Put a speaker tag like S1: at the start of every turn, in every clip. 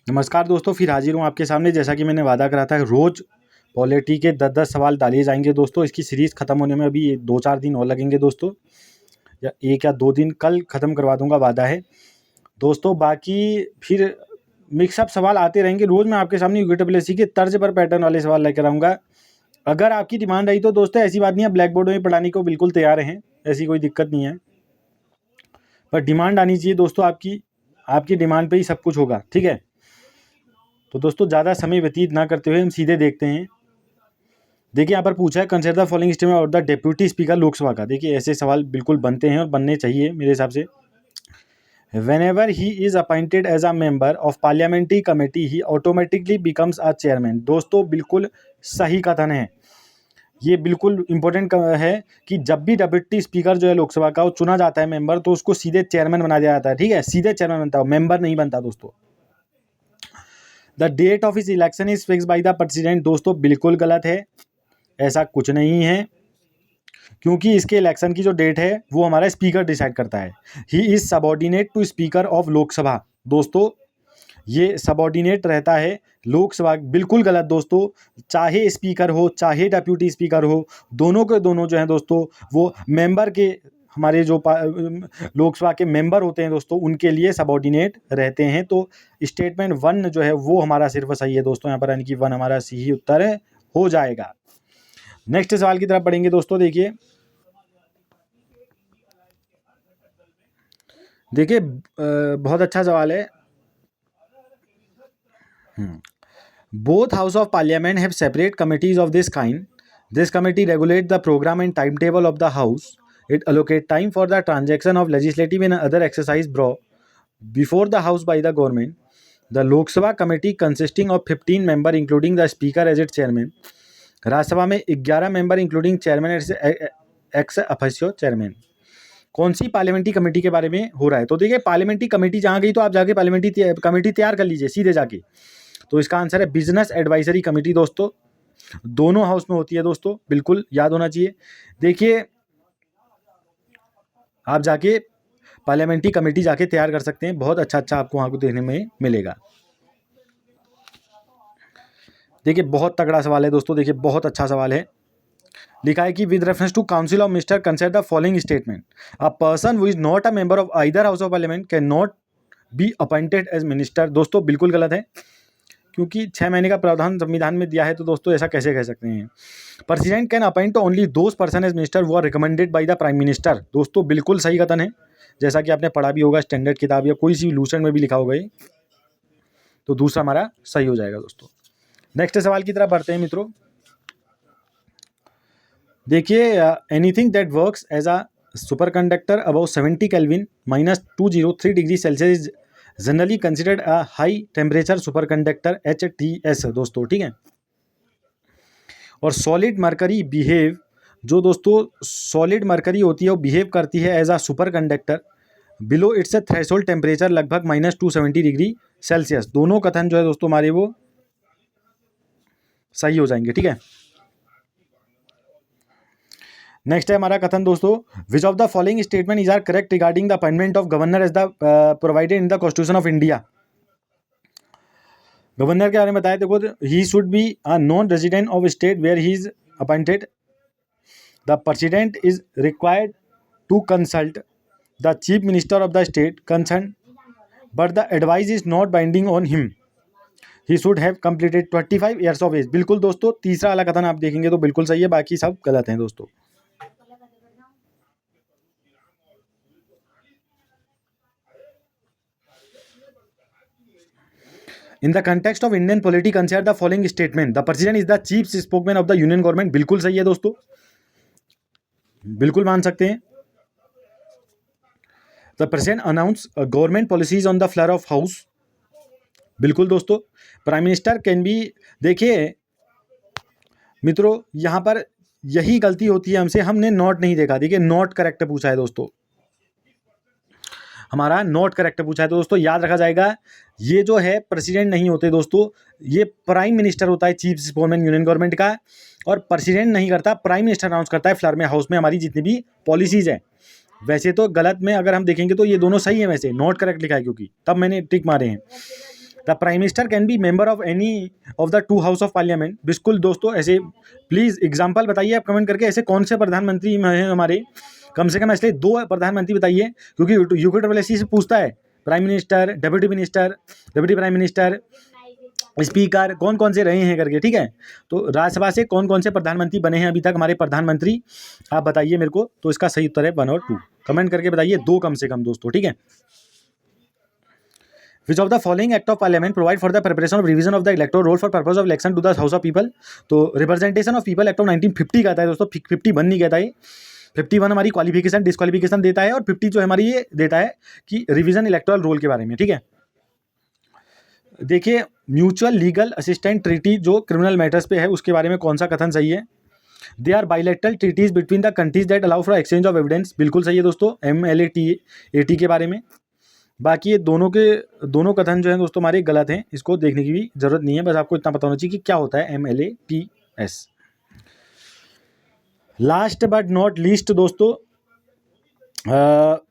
S1: नमस्कार दोस्तों, फिर हाजिर हूँ आपके सामने। जैसा कि मैंने वादा करा था, रोज़ पॉलिटी के 10-10 सवाल डाले जाएंगे दोस्तों। इसकी सीरीज़ ख़त्म होने में अभी 2-4 दिन और लगेंगे दोस्तों, या 1 या 2 दिन। कल ख़त्म करवा दूंगा, वादा है दोस्तों। बाकी फिर मिक्सअप सवाल आते रहेंगे। रोज़ मैं आपके सामने यूकेडब्ल्यूएससी के तर्ज पर पैटर्न वाले सवाल लेकर आऊँगा। अगर आपकी डिमांड रही तो दोस्तों, ऐसी बात नहीं है, ब्लैक बोर्ड में पढ़ाने को बिल्कुल तैयार हैं, ऐसी कोई दिक्कत नहीं है। पर डिमांड आनी चाहिए दोस्तों, आपकी डिमांड पे ही सब कुछ होगा, ठीक है। तो दोस्तों, ज़्यादा समय व्यतीत ना करते हुए हम सीधे देखते हैं। देखिए, यहाँ पर पूछा है consider the following statement of the deputy speaker Lok Sabha का। देखिए, ऐसे सवाल बिल्कुल बनते हैं और बनने चाहिए मेरे हिसाब से। Whenever he is appointed as a member of parliamentary committee, he automatically becomes a chairman। दोस्तों, बिल्कुल सही कथन है। ये बिल्कुल इम्पोर्टेंट है कि जब भी डेप्यूटी स्पीकर जो है लोकसभा का, वो चुना जाता है मेंबर, तो उसको सीधे चेयरमैन बना दिया जाता है, ठीक है। सीधे चेयरमैन बनता है, मेंबर नहीं बनता दोस्तों। The date of his election is fix by the president. दोस्तों, बिल्कुल गलत है, ऐसा कुछ नहीं है, क्योंकि इसके इलेक्शन की जो डेट है वो हमारा स्पीकर डिसाइड करता है। He is subordinate to speaker of Lok Sabha. दोस्तों, ये सबॉर्डिनेट रहता है लोकसभा। बिल्कुल गलत दोस्तों। चाहे स्पीकर हो, चाहे डेप्यूटी स्पीकर हो, दोनों के दोनों जो हैं दोस्तों, वो मेंबर के, हमारे जो लोकसभा के मेंबर होते हैं दोस्तों, उनके लिए सबॉर्डिनेट रहते हैं। तो स्टेटमेंट 1 जो है वो हमारा सिर्फ सही है दोस्तों, यहाँ पर, यानी कि 1 हमारा सही उत्तर हो जाएगा। नेक्स्ट सवाल की तरफ बढ़ेंगे दोस्तों। देखिए, बहुत अच्छा सवाल है। Both house of parliament have separate committees of this kind. This committee regulate the programme and time table of the house. It allocate time for the transaction of legislative and other exercise brought before the house by the government. The Lok Sabha committee consisting of 15 members including the speaker as its chairman. राज्य सभा में 11 member including chairman ex officio chairman. कौन सी parliamentary committee के बारे में हो रहा है? तो देखिए, पार्लियामेंट्री कमेटी जहाँ गई तो आप जाके पार्लियामेंट्री कमेटी तैयार कर लीजिए सीधे जाके। तो इसका आंसर है बिजनेस एडवाइजरी कमेटी दोस्तों। दोनों हाउस में होती है दोस्तों, बिल्कुल याद होना चाहिए। देखिए, आप जाके पार्लियामेंट्री कमेटी जाके तैयार कर सकते हैं, बहुत अच्छा आपको वहाँ को देखने में मिलेगा। देखिए, बहुत तगड़ा सवाल है दोस्तों। देखिए, बहुत अच्छा सवाल है। लिखा है कि with reference to council of minister consider the following statement. A person who is not a member of either house of parliament can not be appointed as minister. दोस्तों, बिल्कुल गलत है, क्योंकि 6 महीने का प्रावधान संविधान में दिया है, तो दोस्तों ऐसा कैसे कह सकते हैं। President can appoint only those person as minister who are recommended by the prime minister. दोस्तों, बिल्कुल सही कथन है, जैसा कि आपने पढ़ा भी होगा स्टैंडर्ड किताब या कोई सी लूसेंट में भी लिखा होगा ये। तो दूसरा हमारा सही हो जाएगा दोस्तों। नेक्स्ट सवाल की तरफ बढ़ते हैं मित्रों। देखिए, anything that works as a super conductor about 70 kelvin -203 degree Celsius is generally considered a high temperature super conductor HTS दोस्तों, ठीक है। और सॉलिड मरकरी बिहेव, जो दोस्तों सॉलिड मरकरी होती है वो बिहेव करती है as a super conductor below its a threshold temperature लगभग -270 डिग्री सेल्सियस। दोनों कथन जो है दोस्तों हमारे वो सही हो जाएंगे, ठीक है। नेक्स्ट है हमारा कथन दोस्तों, which of the following statement is are correct regarding the appointment of governor as the provided in the constitution of India. Governor के बारे में बताया, देखो, he should be a non resident of state where he is appointed. The president is required to consult the chief minister of the state concern but the advice is not binding on him. He should have completed 25 years of age. बिल्कुल दोस्तों, तीसरा वाला कथन आप देखेंगे तो बिल्कुल सही है, बाकी सब गलत हैं दोस्तों। In the context of Indian polity consider the following statement. The president is the chief spokesman of the union government. बिल्कुल सही है दोस्तों, बिल्कुल मान सकते हैं। The president announce government policies on the floor of house. बिल्कुल दोस्तों। प्राइम मिनिस्टर कैन बी, देखिए मित्रों, यहाँ पर यही गलती होती है हमसे, हमने नॉट नहीं देखा। देखिए, नॉट करेक्ट पूछा है दोस्तों, हमारा नॉट करेक्ट पूछा है। तो दोस्तों याद रखा जाएगा, ये जो है प्रेसिडेंट नहीं होते दोस्तों, ये प्राइम मिनिस्टर होता है, चीफ स्पोकमैन यूनियन गवर्नमेंट का। और प्रेसिडेंट नहीं करता, प्राइम मिनिस्टर अनाउंस करता है फ्लोर में हाउस में हमारी जितनी भी पॉलिसीज हैं। वैसे तो गलत में अगर हम देखेंगे तो ये दोनों सही है, वैसे नॉट करेक्ट लिखा है, क्योंकि तब मैंने टिक मारे हैं। The prime minister can be member of any of the 2 house of parliament. बिल्कुल दोस्तों, ऐसे प्लीज़ एग्जाम्पल बताइए आप कमेंट करके, ऐसे कौन से प्रधानमंत्री हैं हमारे, कम से कम ऐसे 2 प्रधानमंत्री बताइए, क्योंकि यूके से पूछता है prime minister, deputy minister, deputy prime minister, speaker कौन कौन से रहे हैं करके, ठीक है। तो राज्यसभा से कौन कौन से प्रधानमंत्री बने हैं अभी तक हमारे प्रधानमंत्री, आप बताइए मेरे को। तो इसका सही उत्तर है 1 और 2, कमेंट करके बताइए, 2 कम से कम दोस्तों, ठीक है। Which of the following act of parliament provide for the preparation of revision of the electoral roll for purpose of election to the house of people? तो representation of people act of 1950 कहता है दोस्तों, 51 नहीं कहता है। 51 हमारी qualification disqualification देता है, और 50 जो हमारी ये देता है कि रिवीजन इलेक्टोरल रोल के बारे में, ठीक है। देखिए, म्यूचुअल लीगल असिस्टेंट ट्रीटी जो क्रिमिनल मैटर्स पे है, उसके बारे में कौन सा कथन सही है? They are bilateral treaties between the countries that allow for exchange of evidence, बिल्कुल सही है दोस्तों, MLAT के बारे में। बाकी ये दोनों कथन जो हैं दोस्तों हमारे गलत हैं, इसको देखने की भी जरूरत नहीं है, बस आपको इतना पता होना चाहिए कि क्या होता है MLATS। Last but not least दोस्तों,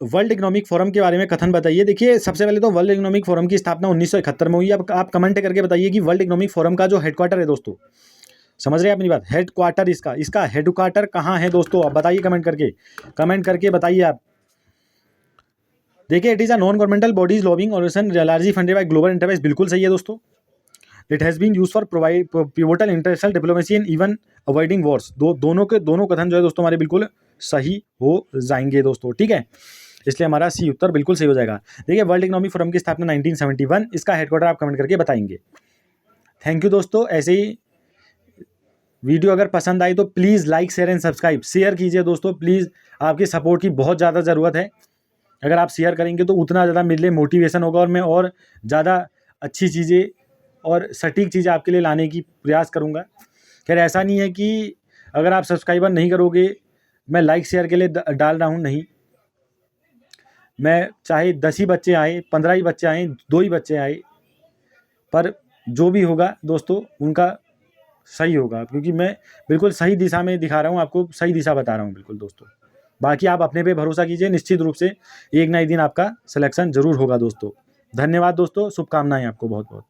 S1: वर्ल्ड इकोनॉमिक फोरम के बारे में कथन बताइए। देखिए, सबसे पहले तो वर्ल्ड इकोनॉमिक फोरम की स्थापना 1971 में हुई। अब आप कमेंट करके बताइए कि वर्ल्ड इकोनॉमिक फोरम का जो हेडक्वार्टर है दोस्तों, समझ रहे हैं अपनी बात, हेडक्वार्टर इसका हेडक्वार्टर कहाँ है दोस्तों, आप बताइए कमेंट करके बताइए आप। देखिए, it is a non governmental bodies lobbying organisation largely funded by global enterprise, बिल्कुल सही है दोस्तों। It has been use for provide pivotal international diplomacy and even avoiding wars. दोनों कथन जो है दोस्तों हमारे बिल्कुल सही हो जाएंगे दोस्तों, ठीक है। इसलिए हमारा सी उत्तर बिल्कुल सही हो जाएगा। देखिए, वर्ल्ड इकोनॉमिक फोरम की स्थापना 1971, इसका हेडक्वार्टर आप कमेंट करके बताएंगे। थैंक यू दोस्तों। ऐसे ही वीडियो अगर पसंद आई तो please like share and subscribe, share कीजिए दोस्तों प्लीज़, आपकी सपोर्ट की बहुत ज़्यादा ज़रूरत है। अगर आप शेयर करेंगे तो उतना ज़्यादा मेरे लिए मोटिवेशन होगा, और मैं और ज़्यादा अच्छी चीज़ें और सटीक चीज़ें आपके लिए लाने की प्रयास करूँगा। खैर, ऐसा नहीं है कि अगर आप सब्सक्राइबर नहीं करोगे मैं लाइक शेयर के लिए डाल रहा हूँ, नहीं। मैं चाहे 10 ही बच्चे आए, 15 ही बच्चे आए, 2 ही बच्चे आए, पर जो भी होगा दोस्तों उनका सही होगा, क्योंकि मैं बिल्कुल सही दिशा में दिखा रहा हूँ आपको, सही दिशा बता रहा हूँ बिल्कुल दोस्तों। बाकी आप अपने पे भरोसा कीजिए, निश्चित रूप से एक ना एक दिन आपका सिलेक्शन जरूर होगा दोस्तों। धन्यवाद दोस्तों, शुभकामनाएं आपको बहुत बहुत।